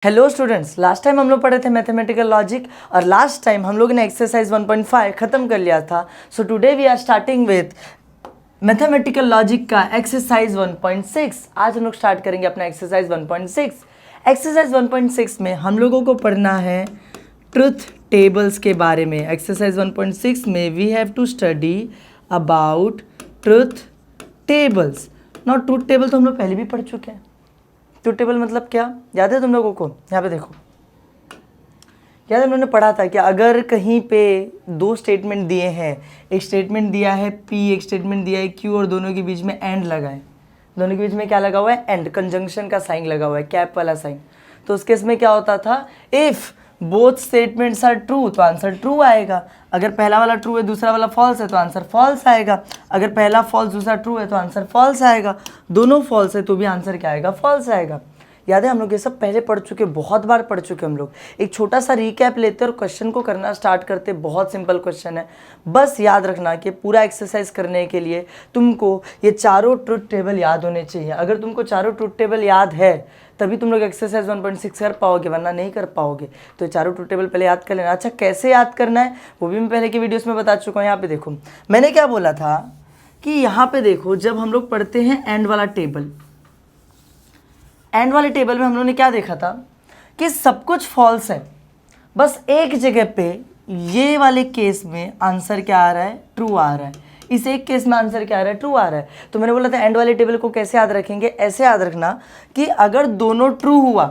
Hello students, last time हम लोग पढ़े थे मैथमेटिकल लॉजिक और लास्ट टाइम हम लोगों ने एक्सरसाइज 1.5 खत्म कर लिया था। So today we are starting with mathematical logic का एक्सरसाइज 1.6। आज हम लोग स्टार्ट करेंगे अपना एक्सरसाइज 1.6। एक्सरसाइज 1.6 में हम लोगों को पढ़ना है ट्रुथ टेबल्स के बारे में। एक्सरसाइज 1.6 में we have to study about truth tables. Not truth table तो हम लोग पहले भी पढ़ चुके हैं। ट्रुथ टेबल मतलब क्या याद है तुम लोगों को? यहाँ पे देखो, याद है हमने पढ़ा था कि अगर कहीं पे दो स्टेटमेंट दिए हैं, एक स्टेटमेंट दिया है P, एक स्टेटमेंट दिया है Q और दोनों के बीच में एंड लगा है। दोनों के बीच में क्या लगा हुआ है? एंड, कंजंक्शन का साइन लगा हुआ है, कैप वाला साइन। तो उस केस में क्या होता था? If both statements are true तो आंसर ट्रू आएगा। अगर पहला वाला ट्रू है दूसरा वाला फॉल्स है तो आंसर फॉल्स आएगा। अगर पहला फॉल्स दूसरा ट्रू है तो आंसर फॉल्स आएगा। दोनों फॉल्स है तो भी आंसर क्या आएगा? फॉल्स आएगा। याद है हम लोग ये सब पहले पढ़ चुके, बहुत बार पढ़ चुके हम लोग। एक छोटा सा रिकैप लेते और क्वेश्चन को करना स्टार्ट करते। बहुत सिंपल क्वेश्चन है, बस याद रखना कि पूरा एक्सरसाइज करने के लिए तुमको ये चारों ट्रुथ टेबल याद होने चाहिए। अगर तुमको चारों ट्रुथ टेबल याद है तभी तुम लोग एक्सरसाइज 1.6 कर पाओगे, वरना नहीं कर पाओगे। तो चारों ट्रुथ टेबल पहले याद कर लेना। अच्छा, कैसे याद करना है वो भी मैं पहले की वीडियोस में बता चुका हूँ। यहाँ पे देखो, मैंने क्या बोला था कि यहाँ पे देखो, जब हम लोग पढ़ते हैं एंड वाला टेबल, एंड वाले टेबल में हम लोगों ने क्या देखा था कि सब कुछ फॉल्स है। बस एक जगह पे ये वाले केस में आंसर क्या आ रहा है? ट्रू आ रहा है। इस एक केस में आंसर क्या आ रहा है? ट्रू आ रहा है। तो मैंने बोला था एंड वाले टेबल को कैसे याद रखेंगे? ऐसे याद रखना कि अगर दोनों ट्रू हुआ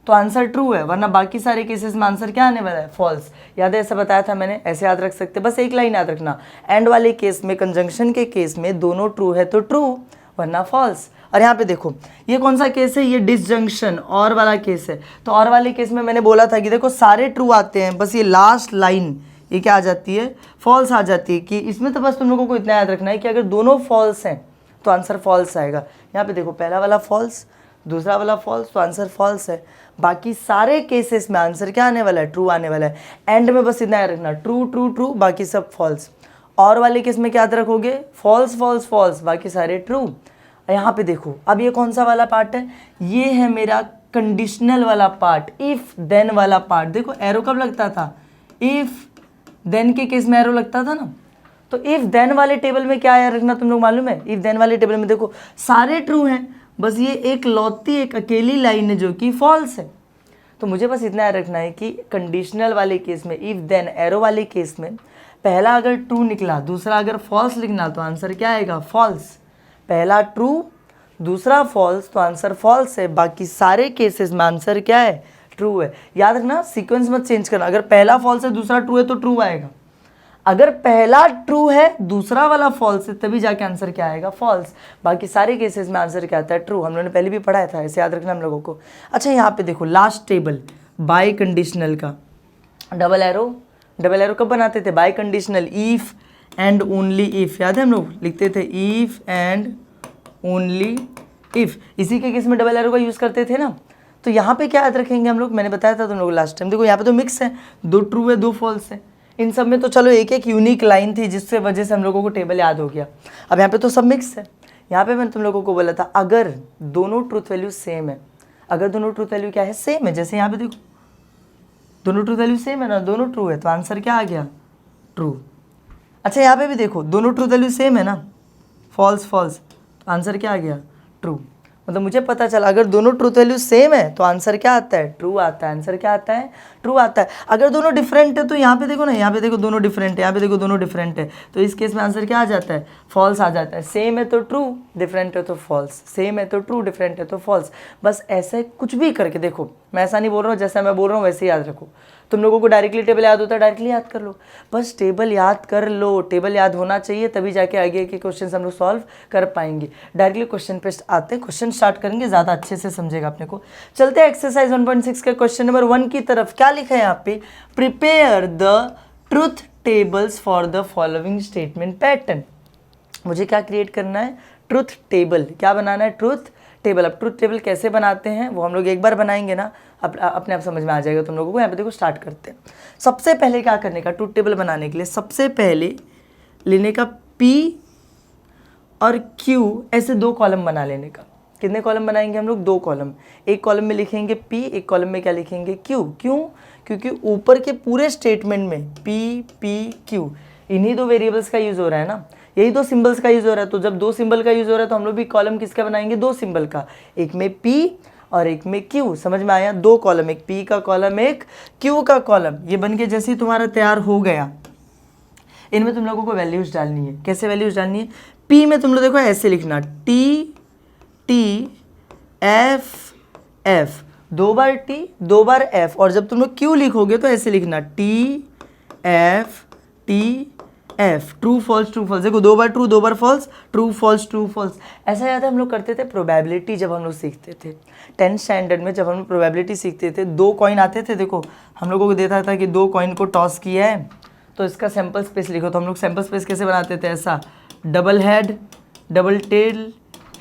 तो आंसर ट्रू है, वरना बाकी सारे केसेस में आंसर क्या आने वाला है? फॉल्स। याद है, ऐसा बताया था मैंने, ऐसे याद रख सकते। बस एक लाइन याद रखना, एंड वाले केस में, कंजंक्शन के केस में दोनों ट्रू है तो ट्रू, वरना फॉल्स। और यहाँ पे देखो, ये कौन सा केस है? ये डिसजंक्शन, और वाला केस है। तो और वाले केस में मैंने बोला था कि देखो सारे ट्रू आते हैं, बस ये लास्ट लाइन ये क्या आ जाती है? फॉल्स आ जाती है। कि इसमें तो बस तुम लोगों को इतना याद रखना है कि अगर दोनों फॉल्स हैं तो आंसर फॉल्स आएगा। यहाँ पे देखो, पहला वाला फॉल्स दूसरा वाला फॉल्स तो आंसर फॉल्स है। बाकी सारे केसेस में आंसर क्या आने वाला है? ट्रू आने वाला है। एंड में बस इतना याद रखना, ट्रू ट्रू ट्रू, बाकी सब फॉल्स। और वाले केस में क्या याद रखोगे? फॉल्स फॉल्स फॉल्स, बाकी सारे ट्रू। यहाँ पे देखो, अब ये कौन सा वाला पार्ट है? ये है मेरा कंडीशनल वाला पार्ट, इफ देन वाला पार्ट। देखो एरो कब लगता था? इफ देन के केस में एरो लगता था ना। तो इफ देन वाले टेबल में क्या याद रखना तुम लोग मालूम है? इफ देन वाले टेबल में देखो सारे ट्रू हैं, बस ये एक लौती एक अकेली लाइन है जो कि फॉल्स है। तो मुझे बस इतना याद रखना है कि कंडीशनल वाले केस में, इफ देन एरो वाले केस में, पहला अगर ट्रू निकला दूसरा अगर फॉल्स लिखना तो आंसर क्या आएगा? फॉल्स। पहला ट्रू दूसरा फॉल्स तो आंसर फॉल्स है। बाकी सारे केसेस में आंसर क्या है? ट्रू है। याद रखना, सीक्वेंस मत चेंज करना। अगर पहला फॉल्स है दूसरा ट्रू है तो ट्रू आएगा। अगर पहला ट्रू है दूसरा वाला फॉल्स है तभी जाके आंसर क्या आएगा? फॉल्स। बाकी सारे केसेस में आंसर क्या आता है? ट्रू। हम लोगों ने पहले भी पढ़ाया था, ऐसे याद रखना हम लोगों को। अच्छा, यहाँ पे देखो लास्ट टेबल बाय कंडीशनल का, डबल एरो कब बनाते थे? Bye conditional, if and only if. याद है हम लोग लिखते थे इफ एंड ओनली इफ। इसी के केस में डबल एरो का यूज़ करते थे ना। तो यहाँ पे क्या याद रखेंगे हम लोग? मैंने बताया था तुम लोग लास्ट टाइम। देखो यहाँ पे तो मिक्स है, दो ट्रू है दो फॉल्स है। इन सब में तो चलो एक एक यूनिक लाइन थी जिससे वजह से हम लोगों को टेबल याद हो गया। अब यहाँ पे तो सब मिक्स है। यहाँ पे मैंने तुम लोगों को बोला था अगर दोनों ट्रूथ वैल्यू सेम है, अगर दोनों ट्रूथ वैल्यू क्या है? सेम है। जैसे यहाँ पे देखो दोनों ट्रूथ वैल्यू सेम है ना, दोनों ट्रू है तो आंसर क्या आ गया? ट्रू। अच्छा, यहाँ पे भी देखो दोनों ट्रूथ वैल्यू सेम है ना, फॉल्स फॉल्स, तो आंसर क्या आ गया? ट्रू। मतलब मुझे पता चला अगर दोनों ट्रूथ वैल्यू सेम है तो आंसर क्या आता है? ट्रू आता है। आंसर क्या आता है? ट्रू आता है। अगर दोनों डिफरेंट है तो यहाँ पे देखो ना, यहाँ पे देखो दोनों डिफरेंट है, यहाँ पे देखो दोनों डिफरेंट है, तो इस केस में आंसर क्या आ जाता है? फॉल्स आ जाता है। सेम है तो ट्रू, डिफरेंट है तो फॉल्स, सेम है तो ट्रू, डिफरेंट है तो फॉल्स। बस ऐसे कुछ भी करके देखो, मैं ऐसा नहीं बोल रहा हूँ, जैसा मैं बोल रहा हूँ वैसे याद रखो। तुम लोगों को डायरेक्टली टेबल याद होता है, डायरेक्टली याद कर लो। बस टेबल याद कर लो, टेबल याद होना चाहिए, तभी जाके आगे के क्वेश्चन हम लोग सॉल्व कर पाएंगे। डायरेक्टली क्वेश्चन पे आते हैं, क्वेश्चन स्टार्ट करेंगे, ज़्यादा अच्छे से समझेगा अपने को। चलते हैं एक्सरसाइज 1.6 के क्वेश्चन नंबर 1 की तरफ। क्या लिखा है यहाँ पे? Prepare the truth tables for the following statement pattern. मुझे क्या क्रिएट करना है? Truth table. क्या बनाना है? Truth table. अब ट्रुथ टेबल कैसे बनाते हैं वो हम लोग एक बार बनाएंगे ना, अपने आप समझ में आ जाएगा तुम लोगों को। यहाँ पे देखो स्टार्ट करते हैं। सबसे पहले क्या करने का ट्रुथ टेबल बनाने के लिए? सबसे पहले लेने का P और Q, ऐसे दो कॉलम बना लेने का। कितने कॉलम बनाएंगे हम लोग? 2 कॉलम। एक कॉलम में लिखेंगे P, एक कॉलम में क्या लिखेंगे? Q। क्यों? क्योंकि ऊपर के पूरे स्टेटमेंट में P, P, Q इन्हीं 2 वेरिएबल्स का यूज़ हो रहा है ना, यही 2 सिंबल्स का यूज़ हो रहा है। तो जब 2 सिंबल का यूज़ हो रहा है तो हम लोग भी कॉलम किसका बनाएंगे? 2 सिंबल का, एक में P और एक में Q। समझ में आया? 2 कॉलम, एक P का कॉलम, एक Q का कॉलम। ये बन के जैसे ही तुम्हारा तैयार हो गया, इनमें तुम लोगों को वैल्यूज डालनी है। कैसे वैल्यूज डालनी है? P में तुम लोग देखो ऐसे लिखना, T F F, 2 बार T 2 बार F, और जब तुम लोग Q लिखोगे तो ऐसे लिखना T F T F, true false true false. देखो 2 बार ट्रू 2 बार false, true false true false. ऐसा याद है हम लोग करते थे प्रोबेबिलिटी जब हम लोग सीखते थे 10th स्टैंडर्ड में, जब हम लोग प्रोबेबिलिटी सीखते थे 2 कॉइन आते थे। देखो हम लोगों को देता था कि 2 कॉइन को टॉस किया है तो इसका सैंपल स्पेस लिखो। तो हम लोग सैंपल स्पेस कैसे बनाते थे? ऐसा, double head double tail,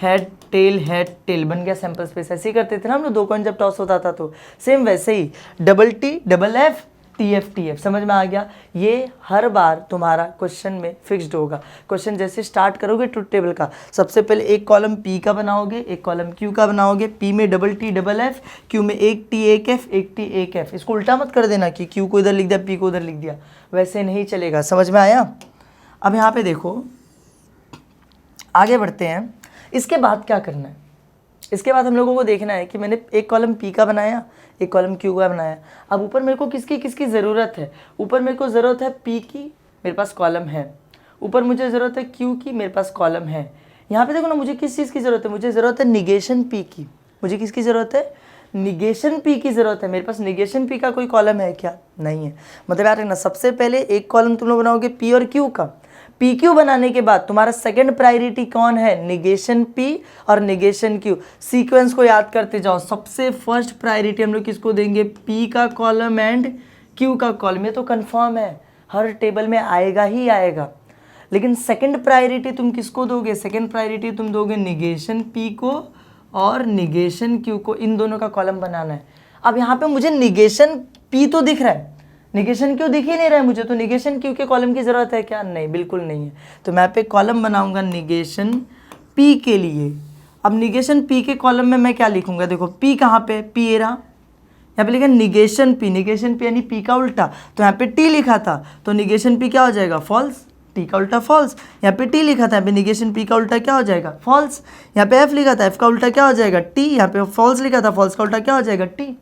head tail head tail, बन गया सैंपल स्पेस। ऐसे ही करते थे ना हम लोग 2 कॉइन जब टॉस होता था। तो सेम वैसे ही double T double F T F T F. समझ में आ गया? ये हर बार तुम्हारा क्वेश्चन में फिक्स्ड होगा। क्वेश्चन जैसे स्टार्ट करोगे ट्रुथ टेबल का, सबसे पहले एक कॉलम P का बनाओगे, एक कॉलम Q का बनाओगे। P में double T double F, Q में एक T एक F, एक T एक F। इसको उल्टा मत कर देना कि Q को इधर लिख दिया P को उधर लिख दिया, वैसे नहीं चलेगा। समझ में आया? अब यहाँ पे देखो, आगे बढ़ते हैं। इसके बाद क्या करना है? इसके बाद हम लोगों को देखना है कि मैंने एक कॉलम P का बनाया, एक कॉलम Q का बनाया। अब ऊपर मेरे को किसकी ज़रूरत है? ऊपर मेरे को ज़रूरत है P की, मेरे पास कॉलम है। ऊपर मुझे ज़रूरत है Q की, मेरे पास कॉलम है। यहाँ पे देखो ना, मुझे किस चीज़ की ज़रूरत है? मुझे ज़रूरत है निगेशन P की। मुझे किसकी ज़रूरत है? निगेशन P की ज़रूरत है। मेरे पास निगेशन P का कोई कॉलम है क्या? नहीं है। मतलब यार ना, सबसे पहले एक कॉलम तुम लोग बनाओगे P और Q का। PQ बनाने के बाद तुम्हारा सेकंड प्रायोरिटी कौन है? निगेशन P और निगेशन Q। सीक्वेंस को याद करते जाओ। सबसे फर्स्ट प्रायोरिटी हम लोग किसको देंगे? P का कॉलम एंड Q का कॉलम। ये तो कंफर्म है, हर टेबल में आएगा ही आएगा। लेकिन सेकंड प्रायोरिटी तुम किसको दोगे? सेकंड प्रायोरिटी तुम दोगे निगेशन P को और निगेशन Q को। इन दोनों का कॉलम बनाना है। अब यहाँ पे मुझे निगेशन P तो दिख रहा है, निगेशन क्यों दिख ही नहीं रहा है मुझे? तो निगेशन क्यों के कॉलम की ज़रूरत है क्या? नहीं, बिल्कुल नहीं है। तो मैं पे कॉलम बनाऊंगा निगेशन P के लिए। अब निगेशन P के कॉलम में मैं क्या लिखूंगा? देखो P कहाँ पे? P ए रहा, यहाँ पे लिखा निगेशन P। निगेशन P यानी P का उल्टा। तो यहाँ पे T लिखा था तो निगेशन P क्या हो जाएगा? फॉल्स। T का उल्टा फॉल्स। यहाँ पे T लिखा था, यहाँ पे निगेशन P का उल्टा क्या हो जाएगा? फॉल्स। यहाँ पे F लिखा था, F का उल्टा क्या हो जाएगा? T। यहाँ पे फॉल्स लिखा था, फॉल्स का उल्टा क्या हो जाएगा? T।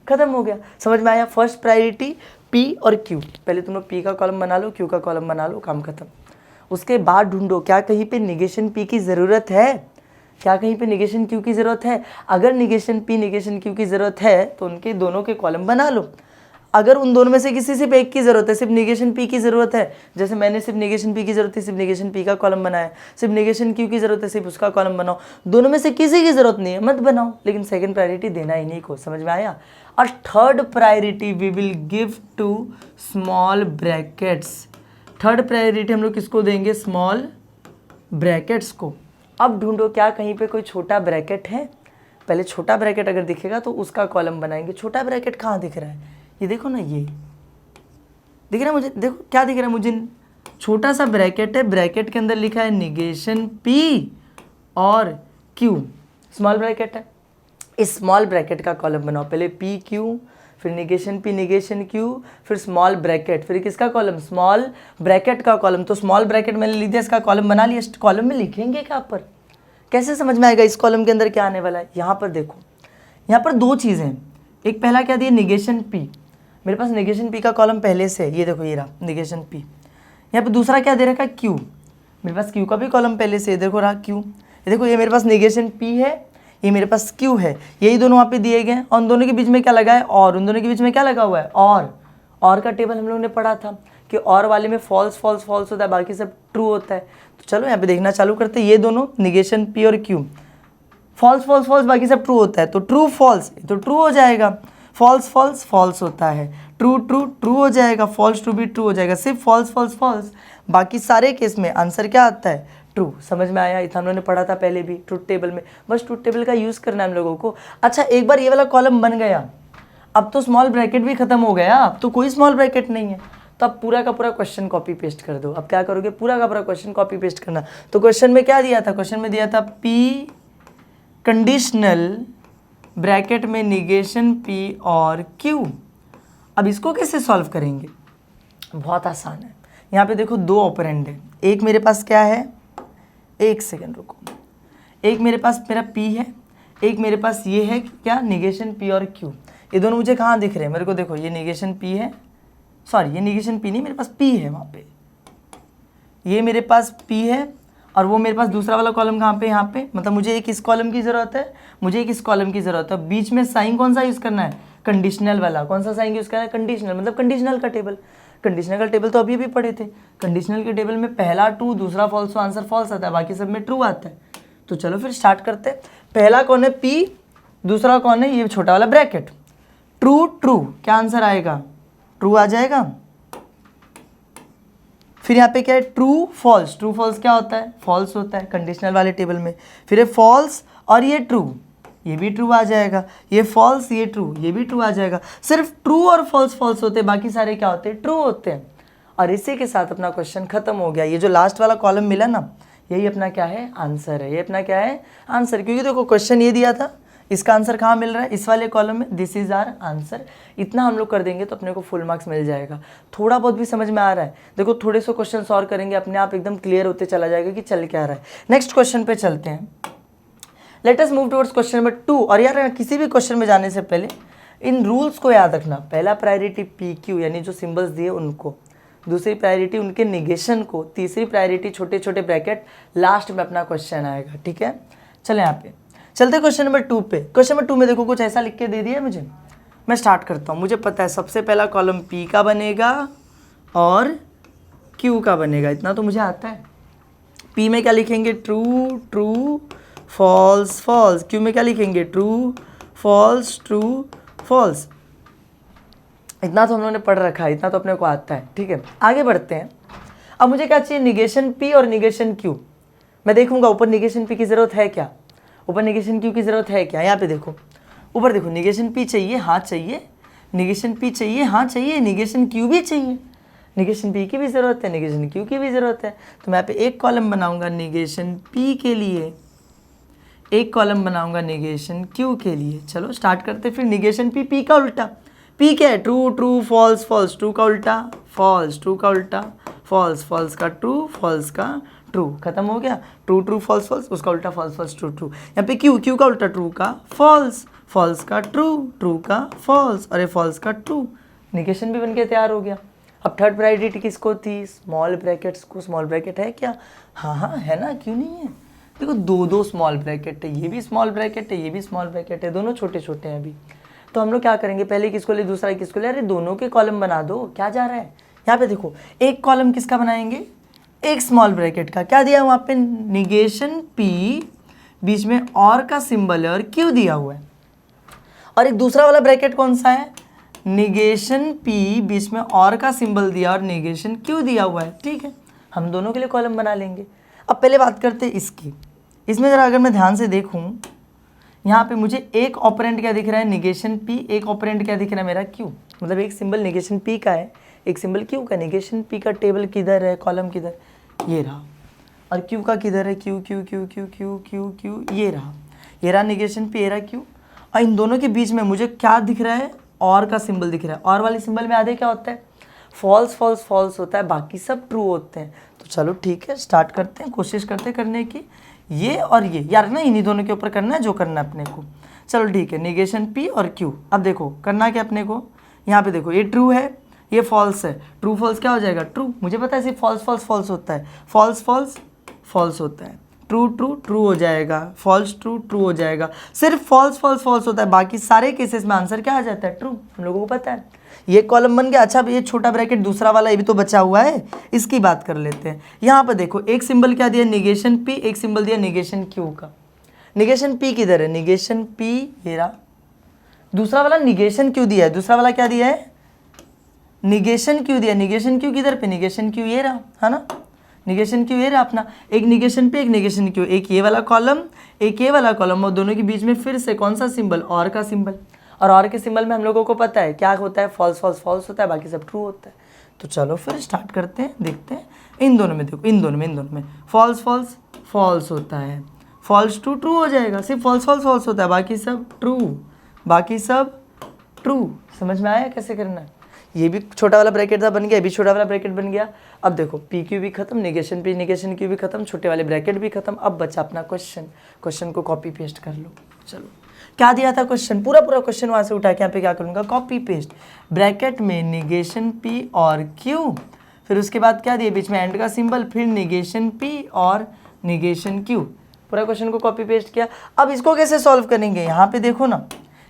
खत्म हो गया। समझ में आया? फर्स्ट प्रायोरिटी P और Q। पहले तुम लोग P का कॉलम बना लो, Q का कॉलम बना लो, काम खत्म। उसके बाद ढूंढो क्या कहीं पे निगेशन P की ज़रूरत है, क्या कहीं पे निगेशन Q की ज़रूरत है। अगर निगेशन P निगेशन Q की ज़रूरत है तो उनके दोनों के कॉलम बना लो। अगर उन दोनों में से किसी सिर्फ एक की ज़रूरत है, सिर्फ निगेशन P की ज़रूरत है, जैसे मैंने सिर्फ निगेशन P की ज़रूरत है, सिर्फ निगेशन P का कॉलम बनाया, सिर्फ निगेशन Q की ज़रूरत है, सिर्फ उसका कॉलम बनाओ। दोनों में से किसी की ज़रूरत नहीं है, मत बनाओ, लेकिन सेकंड प्रायोरिटी देना इन्हीं को। समझ में आया? और third priority we will give to small brackets. Third priority हम लोग किसको देंगे? स्मॉल ब्रैकेट्स को। अब ढूंढो क्या कहीं पे कोई छोटा ब्रैकेट है? पहले छोटा ब्रैकेट अगर दिखेगा तो उसका कॉलम बनाएंगे। छोटा ब्रैकेट कहाँ दिख रहा है? ये देखो ना, ये दिख रहा है मुझे। देखो क्या दिख रहा है मुझे? छोटा सा ब्रैकेट है, ब्रैकेट के अंदर लिखा है निगेशन P और Q। स्मॉल ब्रैकेट है, इस स्मॉल ब्रैकेट का कॉलम बनाओ। पहले P Q, फिर निगेशन P निगेशन Q, फिर स्मॉल ब्रैकेट, फिर किसका कॉलम? स्मॉल ब्रैकेट का कॉलम। तो स्मॉल ब्रैकेट मैंने लिख दिया, इसका कॉलम बना लिया। इस कॉलम में लिखेंगे क्या पर? कैसे समझ में आएगा इस कॉलम के अंदर क्या आने वाला है? यहाँ पर देखो, यहाँ पर 2 चीज़ें हैं। एक पहला क्या दिया? Negation P। मेरे पास निगेशन P का कॉलम पहले से है, ये देखो ये रहा निगेशन P। यहाँ पे दूसरा क्या दे रखा है? Q। मेरे पास Q का भी कॉलम पहले से है, देखो रहा Q। ये देखो, ये मेरे पास निगेशन P है, ये मेरे पास Q है, यही दोनों वहाँ पे दिए गए हैं। और उन दोनों के बीच में क्या लगा है? और। उन दोनों के बीच में क्या लगा हुआ है? और का टेबल हम लोगों ने पढ़ा था कि और वाले में फॉल्स फॉल्स फॉल्स होता है, बाकी सब ट्रू होता है। तो चलो यहाँ पे देखना चालू करते हैं। ये दोनों निगेशन P और Q, फॉल्स फॉल्स फॉल्स, बाकी सब ट्रू होता है। तो ट्रू फॉल्स तो ट्रू हो जाएगा, फॉल्स फॉल्स फॉल्स होता है, ट्रू ट्रू ट्रू हो जाएगा, फॉल्स ट्रू भी ट्रू हो जाएगा। सिर्फ फॉल्स फॉल्स फॉल्स, बाकी सारे केस में आंसर क्या आता है? ट्रू। समझ में आया? इतना हम लोगों ने पढ़ा था पहले भी ट्रूथ टेबल में। बस ट्रूथ टेबल का यूज़ करना है हम लोगों को। अच्छा, एक बार ये वाला कॉलम बन गया, अब तो स्मॉल ब्रैकेट भी खत्म हो गया, अब तो कोई स्मॉल ब्रैकेट नहीं है। तो अब पूरा का पूरा क्वेश्चन कॉपी पेस्ट कर दो। अब क्या करोगे? पूरा का पूरा क्वेश्चन कॉपी पेस्ट करना। तो क्वेश्चन में क्या दिया था? क्वेश्चन में दिया था P कंडीशनल ब्रैकेट में निगेशन P और Q। अब इसको कैसे सॉल्व करेंगे? बहुत आसान है। यहाँ पे देखो दो ऑपरेंड है, एक मेरे पास क्या है, एक सेकंड रुको, एक मेरे पास मेरा P है, एक मेरे पास ये है क्या, निगेशन P और Q। ये दोनों मुझे कहाँ दिख रहे हैं मेरे को? देखो ये निगेशन P है, सॉरी ये निगेशन P नहीं, मेरे पास P है वहाँ पे, ये मेरे पास P है और वो मेरे पास दूसरा वाला कॉलम कहाँ पे, यहाँ पे। मतलब मुझे एक इस कॉलम की ज़रूरत है, मुझे एक इस कॉलम की ज़रूरत है। बीच में साइन कौन सा यूज़ करना है? कंडीशनल वाला। कौन सा साइन यूज़ करना है? कंडीशनल, मतलब कंडीशनल का टेबल। कंडीशनल का टेबल तो अभी भी पढ़े थे। कंडीशनल के टेबल में पहला ट्रू, दूसरा फॉल्स, तो आंसर फॉल्स आता है, बाकी सब में ट्रू आता है। तो चलो फिर स्टार्ट करते हैं। पहला कौन है? P, दूसरा कौन है? ये छोटा वाला ब्रैकेट। ट्रू ट्रू, क्या आंसर आएगा? ट्रू आ जाएगा। फिर यहाँ पे क्या है? True false. ट्रू फॉल्स क्या होता है? फॉल्स होता है कंडीशनल वाले टेबल में। फिर ये फॉल्स और ये ट्रू, ये भी ट्रू आ जाएगा। ये फॉल्स, ये ट्रू, ये भी ट्रू आ जाएगा। सिर्फ ट्रू और फॉल्स फॉल्स होते हैं, बाकी सारे क्या होते हैं? ट्रू होते हैं। और इसी के साथ अपना क्वेश्चन खत्म हो गया। ये जो लास्ट वाला कॉलम मिला ना, यही अपना क्या है? आंसर है। ये अपना क्या है? आंसर। क्योंकि देखो क्वेश्चन ये दिया था, इसका आंसर कहाँ मिल रहा है? इस वाले कॉलम में। This is our answer. इतना हम लोग कर देंगे तो अपने को फुल मार्क्स मिल जाएगा। थोड़ा बहुत भी समझ में आ रहा है, देखो थोड़े से क्वेश्चन सॉल्व करेंगे, अपने आप एकदम क्लियर होते चला जाएगा कि चल क्या रहा है। नेक्स्ट क्वेश्चन पे चलते हैं। Let us move towards question number 2। और यार किसी भी क्वेश्चन में जाने से पहले इन रूल्स को याद रखना। पहला प्रायोरिटी PQ यानी जो सिंबल्स दिए उनको, दूसरी प्रायोरिटी उनके निगेशन को, तीसरी प्रायोरिटी छोटे छोटे ब्रैकेट, लास्ट में अपना क्वेश्चन आएगा। ठीक है, चले यहाँ पे चलते क्वेश्चन नंबर 2 पे। क्वेश्चन नंबर 2 में देखो कुछ ऐसा लिख के दे दिया है मुझे। मैं स्टार्ट करता हूँ। मुझे पता है सबसे पहला कॉलम P का बनेगा और Q का बनेगा, इतना तो मुझे आता है। P में क्या लिखेंगे? True true false false. Q में क्या लिखेंगे? True false true false. इतना तो हम लोगों ने पढ़ रखा है, इतना तो अपने को आता है। ठीक है, आगे बढ़ते हैं। अब मुझे क्या चाहिए? निगेशन P और निगेशन Q। मैं देखूंगा ऊपर निगेशन P की ज़रूरत है क्या, ऊपर निगेशन Q की ज़रूरत है क्या। यहाँ पे देखो, ऊपर देखो, निगेशन P चाहिए, हाँ चाहिए। निगेशन P चाहिए, हाँ चाहिए। निगेशन Q भी चाहिए। निगेशन P की भी ज़रूरत है, निगेशन Q की भी ज़रूरत है। तो मैं यहाँ पे एक कॉलम बनाऊंगा निगेशन P के लिए, एक कॉलम बनाऊंगा निगेशन Q के लिए। चलो स्टार्ट करते फिर। निगेशन P का उल्टा। P क्या है? True true false false. True का उल्टा फॉल्स, ट्रू का उल्टा फॉल्स, फॉल्स का ट्रू, फॉल्स का ट्रू। खत्म हो गया। ट्रू ट्रू फॉल्स फॉल्स, उसका उल्टा फॉल्स फॉल्स ट्रू ट्रू। यहाँ पे Q का उल्टा ट्रू का फॉल्स, फॉल्स का ट्रू, ट्रू का फॉल्स, और ये फॉल्स का ट्रू। निगेशन भी बनके तैयार हो गया। अब थर्ड प्रायोरिटी किसको थी? स्मॉल ब्रैकेट्स को। स्मॉल ब्रैकेट है क्या? हाँ हाँ है ना, क्यों नहीं है। देखो दो दो स्मॉल ब्रैकेट है, ये भी स्मॉल ब्रैकेट है, ये भी स्मॉल ब्रैकेट है, दोनों छोटे छोटे हैं अभी। तो हम लोग क्या करेंगे? पहले किसको ले, दूसरा किसको ले? अरे दोनों के कॉलम बना दो, क्या जा रहा है। यहाँ पे देखो एक कॉलम किसका बनाएंगे? एक स्मॉल ब्रैकेट का। क्या दिया है वहाँ पे? निगेशन P, बीच में और का सिंबल है और Q दिया हुआ है। और एक दूसरा वाला ब्रैकेट कौन सा है? निगेशन P, बीच में और का सिंबल दिया और निगेशन Q दिया हुआ है। ठीक है, हम दोनों के लिए कॉलम बना लेंगे। अब पहले बात करते हैं इसकी। इसमें ज़रा अगर मैं ध्यान से देखूँ, यहाँ पे मुझे एक ऑपरेंट क्या दिख रहा है? Negation P। एक ऑपरेंट क्या दिख रहा है? मेरा Q। मतलब एक सिंबल निगेशन P का है, एक सिंबल Q का। निगेशन P का टेबल किधर है? कॉलम किधर? ये रहा। और Q का किधर है? Q Q Q Q Q Q Q, ये रहा निगेशन P, ये रहा Q। और इन दोनों के बीच में मुझे क्या दिख रहा है? और का सिंबल दिख रहा है। और वाले सिंबल में आधे क्या होता है? फॉल्स फॉल्स फॉल्स होता है, बाकी सब ट्रू होते हैं। तो चलो ठीक है, स्टार्ट करते हैं, कोशिश करते करने की। ये और ये यार ना, इन्हीं दोनों के ऊपर करना है जो करना है अपने को। चलो ठीक है, निगेशन P और Q। अब देखो करना क्या अपने को? यहाँ पे देखो, ये ट्रू है, ये फॉल्स है। ट्रू फॉल्स क्या हो जाएगा? ट्रू। मुझे पता है सिर्फ फॉल्स फॉल्स फॉल्स होता है, फॉल्स फॉल्स फॉल्स होता है। ट्रू ट्रू ट्रू हो जाएगा, फॉल्स ट्रू ट्रू हो जाएगा। सिर्फ फॉल्स फॉल्स फॉल्स होता है, बाकी सारे केसेस में आंसर क्या आ जाता है? ट्रू। हम लोगों को पता है। ये कॉलम बन गया। अच्छा अब ये छोटा ब्रैकेट दूसरा वाला, ये भी तो बचा हुआ है, इसकी बात कर लेते हैं। यहाँ पर देखो एक सिंबल क्या दिया? Negation P। एक सिंबल दिया निगेशन Q का। निगेशन P किधर है? निगेशन P ये रहा। दूसरा वाला निगेशन Q दिया है। दूसरा वाला क्या दिया है? निगेशन Q दिया। निगेशन Q किधर पे? निगेशन Q ये रहा, है ना। निगेशन Q ये रहा अपना। एक निगेशन P, एक निगेशन Q। एक ये वाला कॉलम, एक ये वाला कॉलम, और दोनों के बीच में फिर से कौन सा सिंबल? और का सिंबल। और के सिंबल में हम लोगों को पता है क्या होता है? फॉल्स फॉल्स फॉल्स होता है, बाकी सब ट्रू होता है। तो चलो फिर स्टार्ट करते हैं, देखते हैं। इन दोनों में देखो, इन दोनों में फॉल्स फॉल्स फॉल्स होता है, फॉल्स टू ट्रू हो जाएगा, सिर्फ फॉल्स फॉल्स फॉल्स होता है, बाकी सब ट्रू, बाकी सब ट्रू। समझ में आया कैसे करना है? ये भी छोटा वाला ब्रैकेट था, बन गया, ये भी छोटा वाला ब्रैकेट बन गया। अब देखो पी क्यू भी खत्म, निगेशन पी निगेशन क्यू भी खत्म, छोटे वाले ब्रैकेट भी खत्म। अब बचा अपना क्वेश्चन, क्वेश्चन को कॉपी पेस्ट कर लो। चलो क्या दिया था क्वेश्चन, पूरा पूरा क्वेश्चन वहाँ से उठा के यहाँ पे क्या करूँगा, कॉपी पेस्ट, ब्रैकेट में निगेशन पी और क्यू, फिर उसके बाद क्या दिया बीच में एंड का सिंबल, फिर निगेशन पी और निगेशन क्यू, पूरा क्वेश्चन को कॉपी पेस्ट किया। अब इसको कैसे सॉल्व करेंगे, यहाँ पे देखो ना,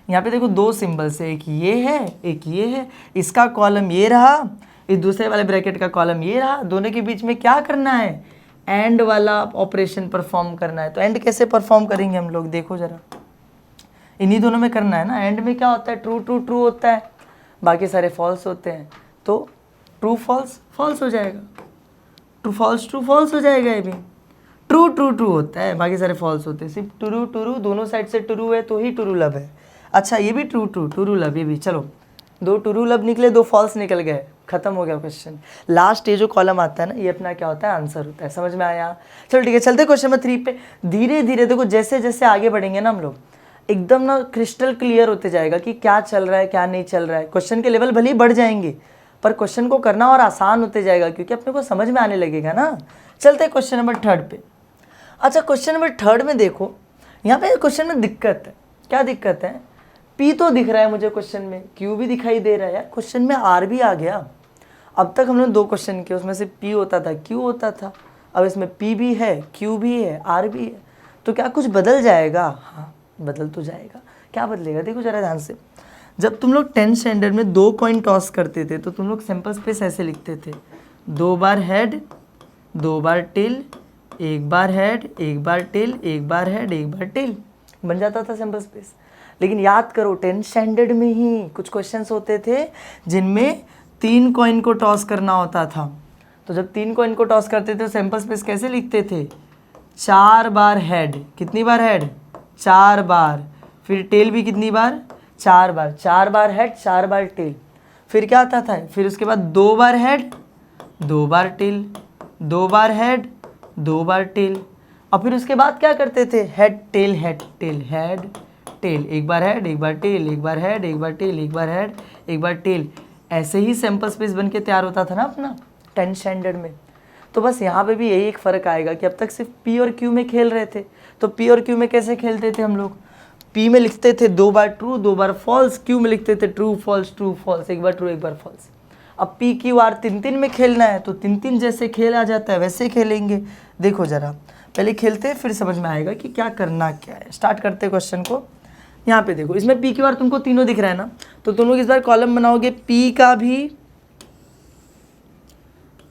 यहाँ पे देखो दो सिंबल्स है, एक ये है एक ये है, इसका कॉलम ये रहा, इस दूसरे वाले ब्रैकेट का कॉलम ये रहा, दोनों के बीच में क्या करना है, एंड वाला ऑपरेशन परफॉर्म करना है। तो एंड कैसे परफॉर्म करेंगे हम लोग, देखो जरा, इन्हीं दोनों में करना है ना। एंड में क्या होता है, ट्रू ट्रू ट्रू होता है, बाकी सारे फॉल्स होते हैं, तो ट्रू फॉल्स फॉल्स हो जाएगा, ट्रू फॉल्स हो जाएगा। ये भी ट्रू ट्रू ट्रू होता है, बाकी सारे फॉल्स होते हैं, सिर्फ ट्रू ट्रू, दोनों साइड से ट्रू है तो ही ट्रू लब है। अच्छा ये भी ट्रू ट्रू ट्रू लब, ये भी, चलो दो ट्रू लब निकले, दो फॉल्स निकल गए, खत्म हो गया क्वेश्चन। लास्ट ये जो कॉलम आता है ना, ये अपना क्या होता है, आंसर होता है। समझ में आया? चलो ठीक है, चलते क्वेश्चन नंबर 3 पे। धीरे धीरे देखो जैसे जैसे आगे बढ़ेंगे ना हम लोग, एकदम ना क्रिस्टल क्लियर होते जाएगा कि क्या चल रहा है क्या नहीं चल रहा है। क्वेश्चन के लेवल भले ही बढ़ जाएंगे, पर क्वेश्चन को करना और आसान होते जाएगा, क्योंकि अपने को समझ में आने लगेगा ना। चलते क्वेश्चन नंबर 3 पे। अच्छा क्वेश्चन नंबर 3 में देखो, यहाँ पे क्वेश्चन में दिक्कत है। क्या दिक्कत है, पी तो दिख रहा है मुझे क्वेश्चन में, क्यू भी दिखाई दे रहा है, यार क्वेश्चन में आर भी आ गया। अब तक हमने 2 क्वेश्चन किए, उसमें से पी होता था क्यू होता था, अब इसमें पी भी है क्यू भी है आर भी है, तो क्या कुछ बदल जाएगा? हाँ बदल तो जाएगा। क्या बदलेगा, देखो जरा ध्यान से। जब तुम लोग 10th स्टैंडर्ड में 2 कॉइन टॉस करते थे, तो तुम लोग सैंपल स्पेस ऐसे लिखते थे, 2 बार हेड 2 बार टेल, 1 बार हेड 1 बार टेल, 1 बार हेड 1 बार टेल, बन जाता था सैंपल स्पेस। लेकिन याद करो 10th स्टैंडर्ड में ही कुछ क्वेश्चंस होते थे जिनमें 3 कॉइन को टॉस करना होता था। तो जब 3 कॉइन को टॉस करते थे तो सैंपल स्पेस कैसे लिखते थे, 4 बार हेड, कितनी बार हेड, 4 बार, फिर टेल भी कितनी बार, 4 बार, 4 बार हेड 4 बार टेल, फिर क्या आता था, फिर उसके बाद 2 बार हेड 2 बार टेल, 2 बार हेड 2 बार टेल, और फिर उसके बाद क्या करते थे, head tail head tail head tell, 1 बार हेड 1 बार टेल, 1 बार हेड 1 बार टेल, 1 बार हेड 1 बार टेल। ऐसे ही सैंपल स्पेस बन के तैयार होता था ना अपना 10th स्टैंडर्ड में। तो बस यहाँ पे भी यही एक फ़र्क आएगा कि अब तक सिर्फ पी और क्यू में खेल रहे थे। तो पी और क्यू में कैसे खेलते थे हम लोग, पी में लिखते थे 2 बार ट्रू 2 बार फॉल्स, क्यू में लिखते थे ट्रू फॉल्स 1 बार ट्रू 1 बार फॉल्स। अब पी क्यू आर 3-3 में खेलना है, तो 3-3 जैसे खेला जाता है वैसे खेलेंगे। देखो ज़रा पहले खेलते फिर समझ में आएगा कि क्या करना क्या है। स्टार्ट करते क्वेश्चन को। यहाँ पे देखो, इसमें पी क्यू आर तुमको तीनों दिख रहा है ना, तो तुम लोग इस बार कॉलम बनाओगे पी का भी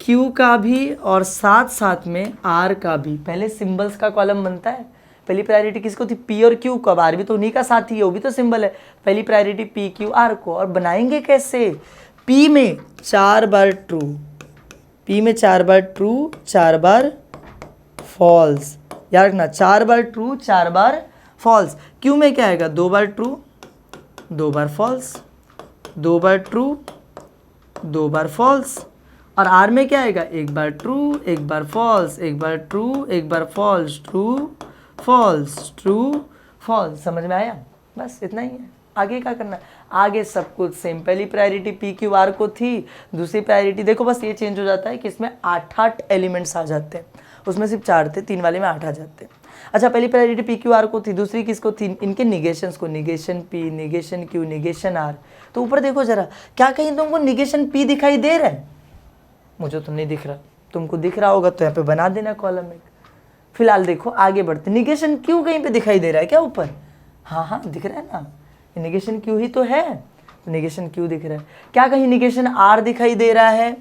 क्यू का भी और साथ साथ में आर का भी। पहले सिंबल्स का कॉलम बनता है, पहली प्रायोरिटी किसको थी, पी और क्यू को, अब आर भी तो उन्हीं का साथी है, वो भी तो सिंबल है। पहली प्रायोरिटी पी क्यू आर को। और बनाएंगे कैसे, पी में 4 बार ट्रू, पी में 4 बार ट्रू 4 बार फॉल्स, याद रखना 4 बार ट्रू 4 बार फॉल्स। क्यू में क्या आएगा, 2 बार ट्रू 2 बार फॉल्स, 2 बार ट्रू 2 बार फॉल्स। और आर में क्या आएगा, 1 बार ट्रू 1 बार फॉल्स, 1 बार ट्रू 1 बार फॉल्स, ट्रू फॉल्स। समझ में आया? बस इतना ही है। आगे क्या करना है, आगे सब कुछ सेम। पहली प्रायोरिटी पी क्यू आर को थी, दूसरी प्रायोरिटी देखो बस ये चेंज हो जाता है कि इसमें 8-8 एलिमेंट्स आ जाते हैं, उसमें सिर्फ 4 थे, 3 वाले में 8 आ जाते हैं। अच्छा पहली प्रायोरिटी पी क्यू आर को थी, दूसरी किसको थी, इनके निगेशंस को, negation P negation Q negation R. तो ऊपर देखो जरा, क्या कहीं तुमको निगेशन पी दिखाई दे रहा है, मुझे तो नहीं दिख रहा, तुमको दिख रहा होगा तो यहाँ पे बना देना कॉलम एक। फिलहाल देखो आगे बढ़ते, निगेशन क्यू कहीं पे दिखाई दे रहा है क्या ऊपर, हाँ दिख रहा है ना, निगेशन क्यू ही तो है, तो निगेशन क्यू दिख रहा है। क्या कहीं निगेशन आर दिखाई दे रहा है,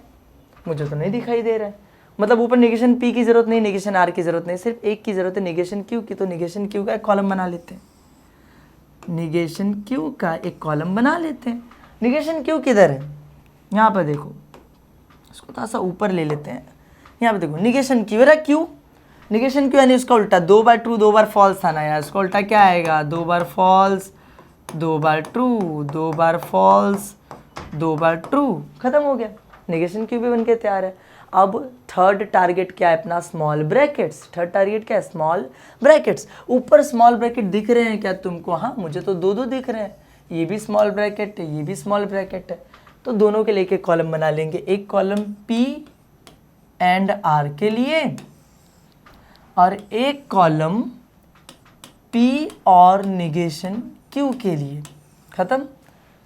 मुझे तो नहीं दिखाई दे रहा है। मतलब ऊपर निगेशन पी की जरूरत नहीं, निगेशन आर की जरूरत नहीं, सिर्फ एक की जरूरत है, निगेशन क्यू की। तो निगेशन क्यू का एक कॉलम बना लेते हैं, निगेशन क्यू का एक कॉलम बना लेते हैं। निगेशन क्यू किधर है, यहाँ पर देखो, इसको थोड़ा सा ऊपर ले लेते हैं। यहाँ पे देखो निगेशन क्यू रहा, क्यू निगेशन क्यू यानी उसका उल्टा, 2 बार ट्रू 2 बार फॉल्स था ना यार, उसका उल्टा क्या आएगा, 2 बार फॉल्स 2 बार ट्रू 2 बार फॉल्स 2 बार ट्रू, खत्म हो गया। निगेशन क्यू भी बन के तैयार है। अब थर्ड टारगेट क्या है अपना, स्मॉल ब्रैकेट्स। थर्ड टारगेट क्या है, स्मॉल ब्रैकेट्स। ऊपर स्मॉल ब्रैकेट दिख रहे हैं क्या तुमको, हाँ मुझे तो दो दो दिख रहे हैं, ये भी स्मॉल ब्रैकेट है, ये भी स्मॉल ब्रैकेट है, तो दोनों के लिए एक कॉलम बना लेंगे, एक कॉलम P एंड R के लिए और एक कॉलम P और निगेशन Q के लिए। खत्म।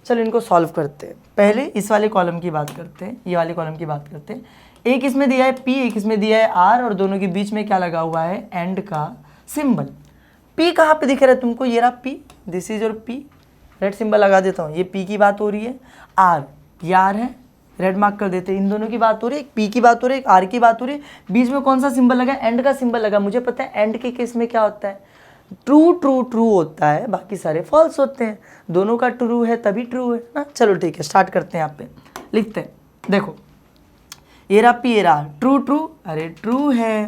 चलो इनको सॉल्व करते हैं। पहले इस वाले कॉलम की बात करते हैं, ये वाले कॉलम की बात करते हैं। एक इसमें दिया है P, एक इसमें दिया है R और दोनों के बीच में क्या लगा हुआ है, एंड का सिंबल। P कहाँ पे दिख रहा है तुमको, ये रहा P, this is your P, red symbol लगा देता हूँ, ये P की बात हो रही है। R, ये R है, रेड मार्क कर देते हैं। इन दोनों की बात हो रही है, एक P की बात हो रही है, एक R की बात हो रही है। बीच में कौन सा सिंबल लगा, एंड का सिंबल लगा। मुझे पता है एंड के केस में क्या होता है, ट्रू ट्रू ट्रू होता है, बाकी सारे फॉल्स होते हैं। दोनों का ट्रू है तभी ट्रू है ना। चलो ठीक है, स्टार्ट करते हैं। यहाँ पे लिखते हैं, देखो ये रहा P, ये रहा ट्रू ट्रू, अरे ट्रू है,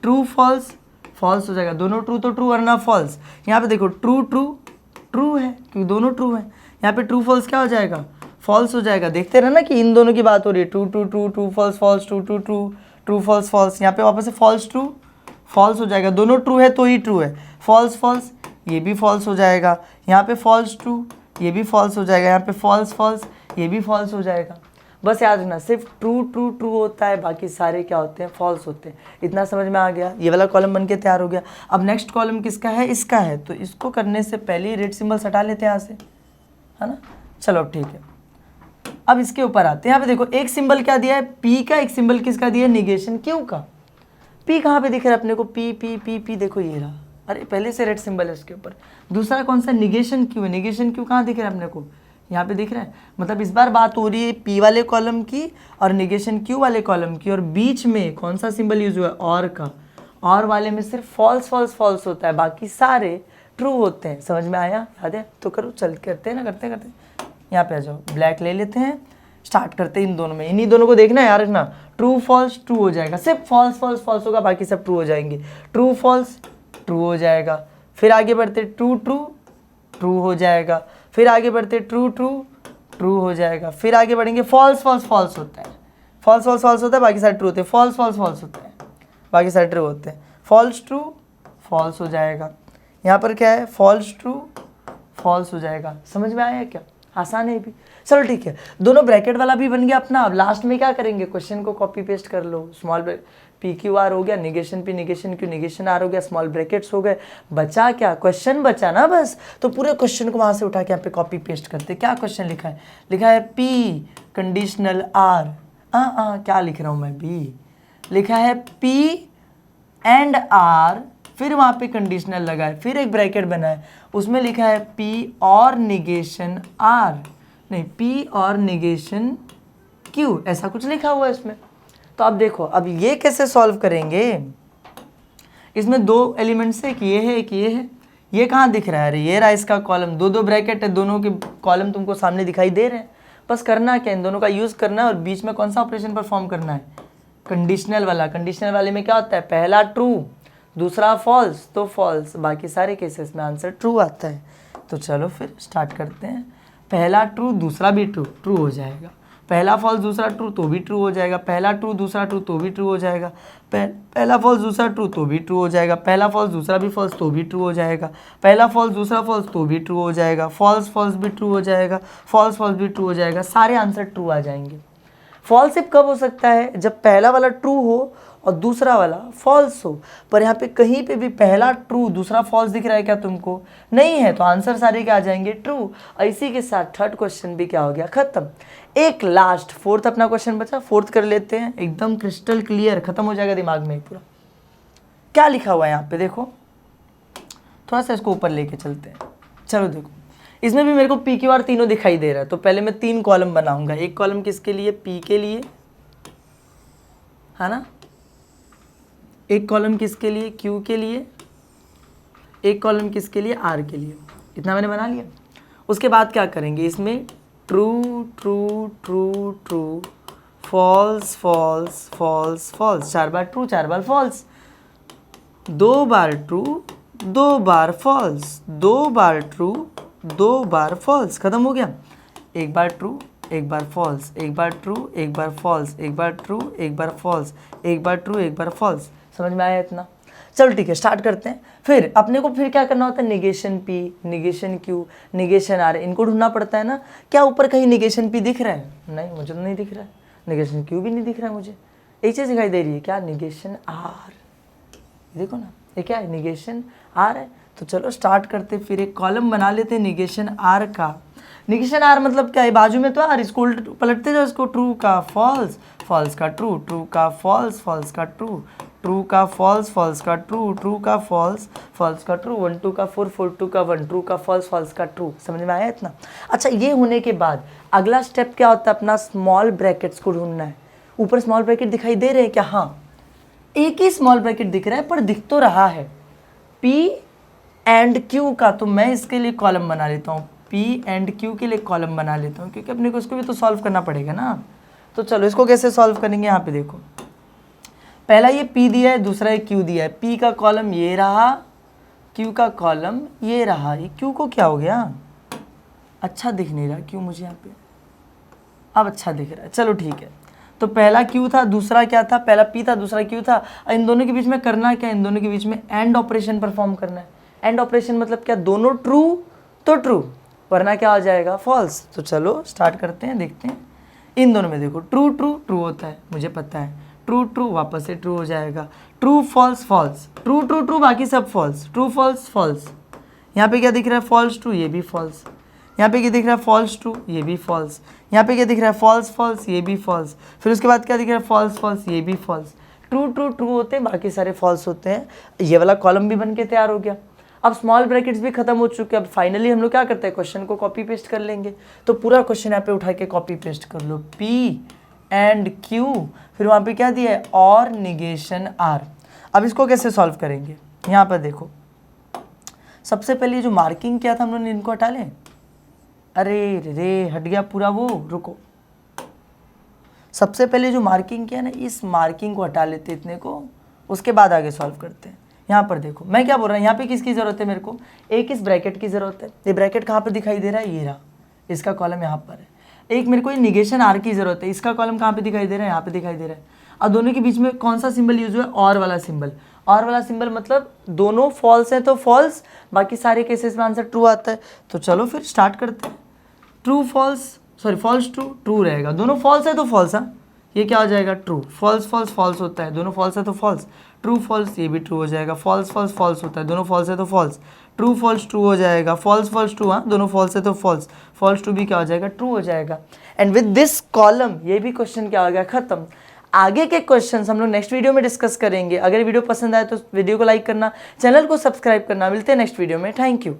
ट्रू फॉल्स, फॉल्स हो जाएगा, दोनों ट्रू तो ट्रू वरना फॉल्स। यहाँ पे देखो ट्रू ट्रू ट्रू है क्योंकि दोनों ट्रू है। यहाँ पे ट्रू फॉल्स क्या हो जाएगा, फॉल्स हो जाएगा। देखते रहे ना कि इन दोनों की बात हो रही है, true true true, true false false, true true true, true false false. यहाँ पे वापस से फॉल्स ट्रू, फॉल्स हो जाएगा, दोनों ट्रू है तो ही ट्रू है। फॉल्स फॉल्स, ये भी फॉल्स हो जाएगा। यहाँ पे फॉल्स ट्रू, ये भी फॉल्स हो जाएगा। यहाँ पे फॉल्स फॉल्स, ये भी फॉल्स हो जाएगा। बस याद रखना, सिर्फ ट्रू ट्रू ट्रू होता है, बाकी सारे क्या होते हैं, फॉल्स होते हैं। इतना समझ में आ गया, ये वाला कॉलम बन के तैयार हो गया। अब नेक्स्ट कॉलम किसका है, इसका है, तो इसको करने से पहले ही रेड सिंबल हटा लेते हैं यहाँ से, है ना। चलो अब ठीक है, अब इसके ऊपर आते हैं। यहाँ पे देखो एक सिंबल क्या दिया है, P का, एक सिंबल किसका दिया है, निगेशन Q का। P कहाँ पे दिख रहा है अपने को, P P P P, देखो ये रहा, अरे पहले से रेड सिंबल है उसके ऊपर। दूसरा कौन सा, निगेशन Q है। निगेशन Q कहाँ दिख रहा है अपने को, यहाँ पे दिख रहा है। मतलब इस बार बात हो रही है P वाले कॉलम की और निगेशन Q वाले कॉलम की, और बीच में कौन सा सिंबल यूज हुआ है, और का। और वाले में सिर्फ फॉल्स फॉल्स फॉल्स होता है, बाकी सारे ट्रू होते हैं। समझ में आया, याद है तो करो, चल करते हैं ना, करते करते। यहाँ पे आ जाओ, ब्लैक ले लेते हैं, स्टार्ट करते हैं इन दोनों में। इन्हीं दोनों को देखना है यार, रखना ट्रू फॉल्स ट्रू हो जाएगा, सिर्फ फॉल्स फॉल्स फॉल्स होगा, बाकी सब ट्रू हो जाएंगे। ट्रू फॉल्स ट्रू हो जाएगा, फिर आगे बढ़ते ट्रू ट्रू ट्रू हो जाएगा, फिर आगे बढ़ते ट्रू ट्रू ट्रू हो जाएगा, फिर आगे बढ़ेंगे फॉल्स फॉल्स फॉल्स होता है, फॉल्स फॉल्स फॉल्स होता है, बाकी सारे ट्रू होते हैं। फॉल्स फॉल्स फॉल्स होता है, बाकी सारे ट्रू होते हैं। फॉल्स ट्रू फॉल्स हो जाएगा। यहाँ पर क्या है, फॉल्स ट्रू फॉल्स हो जाएगा। समझ में आया क्या, आसान है भी। चलो ठीक है, दोनों ब्रैकेट वाला भी बन गया अपना। अब लास्ट में क्या करेंगे, क्वेश्चन को कॉपी पेस्ट कर लो। स्मॉल P Q R हो गया, negation P negation Q negation R हो गया, स्मॉल ब्रैकेट्स हो गए। बचा क्या, क्वेश्चन बचा ना बस। तो पूरे क्वेश्चन को वहाँ से उठा के यहाँ पे कॉपी पेस्ट करते। क्या क्वेश्चन लिखा है, लिखा है P कंडीशनल R, क्या लिख रहा हूँ मैं, B लिखा है P एंड R, फिर वहाँ पे कंडीशनल लगा है, फिर एक ब्रैकेट बना है, उसमें लिखा है P और निगेशन R, नहीं P और निगेशन Q, ऐसा कुछ लिखा हुआ है इसमें। तो अब देखो, अब ये कैसे सॉल्व करेंगे। इसमें दो एलिमेंट्स है, एक ये है एक ये है। ये कहाँ दिख रहा है, अरे ये रहा इसका कॉलम, दो दो ब्रैकेट है, दोनों के कॉलम तुमको सामने दिखाई दे रहे हैं। बस करना क्या, इन दोनों का यूज़ करना है और बीच में कौन सा ऑपरेशन परफॉर्म करना है, कंडीशनल वाला। कंडीशनल वाले में क्या होता है, पहला ट्रू दूसरा फॉल्स तो फॉल्स, बाकी सारे केसेस में आंसर ट्रू आता है। तो चलो फिर स्टार्ट करते हैं। पहला ट्रू दूसरा भी ट्रू, ट्रू हो जाएगा। पहला फॉल्स दूसरा ट्रू तो भी ट्रू हो जाएगा। पहला ट्रू दूसरा ट्रू तो भी ट्रू हो जाएगा। पहला फॉल्स दूसरा ट्रू तो भी ट्रू हो जाएगा। पहला फॉल्स दूसरा भी फॉल्स तो भी ट्रू हो जाएगा। पहला फॉल्स दूसरा फॉल्स तो भी ट्रू हो जाएगा। फॉल्स फॉल्स भी ट्रू हो जाएगा, फॉल्स फॉल्स भी ट्रू हो जाएगा, सारे आंसर ट्रू आ जाएंगे। फॉल्स सिर्फ कब हो सकता है, जब पहला वाला ट्रू हो और दूसरा वाला फॉल्स हो। पर यहाँ पे कहीं पे भी पहला ट्रू दूसरा फॉल्स दिख रहा है क्या तुमको, नहीं है, तो आंसर सारे क्या आ जाएंगे, ट्रू। इसी के साथ थर्ड क्वेश्चन भी क्या हो गया, खत्म। एक लास्ट फोर्थ अपना क्वेश्चन बचा, फोर्थ कर लेते हैं, एकदम क्रिस्टल क्लियर, खत्म हो जाएगा दिमाग में पूरा। क्या लिखा हुआ है यहाँ पे देखो, थोड़ा सा इसको ऊपर लेके चलते हैं। चलो देखो, इसमें भी मेरे को P Q R तीनों दिखाई दे रहा है। तो पहले मैं 3 कॉलम बनाऊंगा। एक कॉलम किसके लिए, P के लिए, है ना। एक कॉलम किसके लिए, Q के लिए। एक कॉलम किसके लिए, R के लिए। इतना मैंने बना लिया। उसके बाद क्या करेंगे, इसमें true true true true, false false false false, 4 बार ट्रू 4 बार फॉल्स, 2 बार ट्रू 2 बार फॉल्स, 2 बार ट्रू 2 बार फॉल्स, खत्म हो गया। एक बार ट्रू एक बार फॉल्स, एक बार ट्रू, एक बार फॉल्स, एक बार ट्रू, एक बार फॉल्स, एक बार ट्रू, एक बार फॉल्स। समझ में आया इतना? चलो ठीक है, स्टार्ट करते हैं। फिर अपने को फिर क्या करना होता है, negation P, negation Q, negation R, इनको ढूंढना पड़ता है ना। क्या ऊपर कहीं निगेशन P दिख रहा है? नहीं, मुझे तो नहीं दिख रहा है। निगेशन Q भी नहीं दिख रहा है मुझे। एक चीज़ दिखाई दे रही है, क्या? Negation R। देखो ना, ये क्या है? निगेशन R है। तो चलो स्टार्ट करते, फिर एक कॉलम बना लेते हैं निगेशन R का। निगेशन R मतलब क्या है? बाजू में तो R, इसको उल्ट पलटते जाओ, इसको ट्रू का फॉल्स, फॉल्स का ट्रू, ट्रू का फॉल्स, फॉल्स का ट्रू, ट्रू का फॉल्स, फॉल्स का ट्रू, ट्रू का फॉल्स, फॉल्स का ट्रू, 1 2 का 4 4 2 का 1, ट्रू का फॉल्स, फॉल्स का ट्रू। समझ में आया इतना? अच्छा, ये होने के बाद अगला स्टेप क्या होता है? अपना स्मॉल ब्रैकेट्स को ढूंढना है। ऊपर स्मॉल ब्रैकेट दिखाई दे रहे हैं क्या? हाँ, एक ही स्मॉल ब्रैकेट दिख रहा है, पर दिख तो रहा है P एंड Q का। तो मैं इसके लिए कॉलम बना लेता हूँ, P एंड Q के लिए कॉलम बना लेता हूँ, क्योंकि अपने को इसको भी तो सॉल्व करना पड़ेगा ना। तो चलो इसको कैसे सॉल्व करेंगे, यहाँ पे देखो, पहला ये P दिया है, दूसरा ये Q दिया है। P का कॉलम ये रहा, Q का कॉलम ये रहा। ये Q को क्या हो गया? अच्छा दिख नहीं रहा Q मुझे यहाँ पे, अब अच्छा दिख रहा है। चलो ठीक है, तो पहला Q था, दूसरा क्या था? पहला P था, दूसरा Q था। इन दोनों के बीच में करना क्या? इन दोनों के बीच में एंड ऑपरेशन परफॉर्म करना है। एंड ऑपरेशन मतलब क्या? दोनों ट्रू तो ट्रू, वरना क्या हो जाएगा? फॉल्स। तो चलो स्टार्ट करते हैं, देखते हैं। इन दोनों में देखो, ट्रू ट्रू ट्रू होता है, मुझे पता है। ट्रू ट्रू वापस से ट्रू हो जाएगा। True false false, true true true, बाकी सब फॉल्स। True false false. यहाँ पे क्या दिख रहा है? फॉल्स ट्रू, ये भी फॉल्स। यहाँ पे क्या दिख रहा है? फॉल्स ट्रू, ये भी फॉल्स। यहाँ पे क्या दिख रहा है? फॉल्स फॉल्स, ये भी फॉल्स। फिर उसके बाद क्या दिख रहा है? फॉल्स फॉल्स, ये भी फॉल्स। ट्रू ट्रू ट्रू होते हैं, बाकी सारे फॉल्स होते हैं। ये वाला कॉलम भी बन के तैयार हो गया। अब स्मॉल ब्रैकेट्स भी खत्म हो चुके हैं। अब फाइनली हम लोग क्या करते हैं? क्वेश्चन को कॉपी पेस्ट कर लेंगे। तो पूरा क्वेश्चन यहाँ पे उठा के कॉपी पेस्ट कर लो, P एंड Q, फिर वहाँ पे क्या दिया है? और निगेशन R। अब इसको कैसे सॉल्व करेंगे? यहाँ पर देखो, सबसे पहले जो मार्किंग किया था हम लोगों ने, इनको हटा लें। अरे रे, हट गया पूरा वो, रुको। सबसे पहले जो मार्किंग किया ना, इस मार्किंग को हटा लेते इतने को, उसके बाद आगे सॉल्व करते हैं। यहाँ पर देखो, मैं क्या बोल रहा हूँ, यहाँ पे किसकी ज़रूरत है मेरे को? एक इस ब्रैकेट की ज़रूरत है। ये ब्रैकेट कहाँ पर दिखाई दे रहा है? ये रहा, इसका कॉलम यहाँ पर है। एक मेरे को ये निगेशन R की ज़रूरत है, इसका कॉलम कहाँ पे दिखाई दे रहा है? यहाँ पे दिखाई दे रहा है। और दोनों के बीच में कौन सा सिंबल यूज हुआ है? और वाला सिंबल। और वाला सिंबल मतलब दोनों फॉल्स है तो फॉल्स, बाकी सारे केसेस में आंसर ट्रू आता है। तो चलो फिर स्टार्ट करते हैं। True false, sorry false true, true रहेगा। दोनों फॉल्स है तो फॉल्स, हाँ, ये क्या हो जाएगा? ट्रू। फॉल्स फॉल्स फॉल्स होता है, दोनों फॉल्स है तो फॉल्स। ट्रू फॉल्स, ये भी ट्रू हो जाएगा। फॉल्स फॉल्स फॉल्स होता है, दोनों फॉल्स है तो फॉल्स। ट्रू फॉल्स ट्रू हो जाएगा। फॉल्स फॉल्स ट्रू, हाँ, दोनों फॉल्स है तो फॉल्स। फॉल्स ट्रू भी क्या हो जाएगा? ट्रू हो जाएगा। एंड विद दिस कॉलम ये भी क्वेश्चन क्या हो गया? खत्म। आगे के क्वेश्चंस हम लोग नेक्स्ट वीडियो में डिस्कस करेंगे। अगर वीडियो पसंद आए तो वीडियो को लाइक करना, चैनल को सब्सक्राइब करना। मिलते हैं नेक्स्ट वीडियो में। Thank you.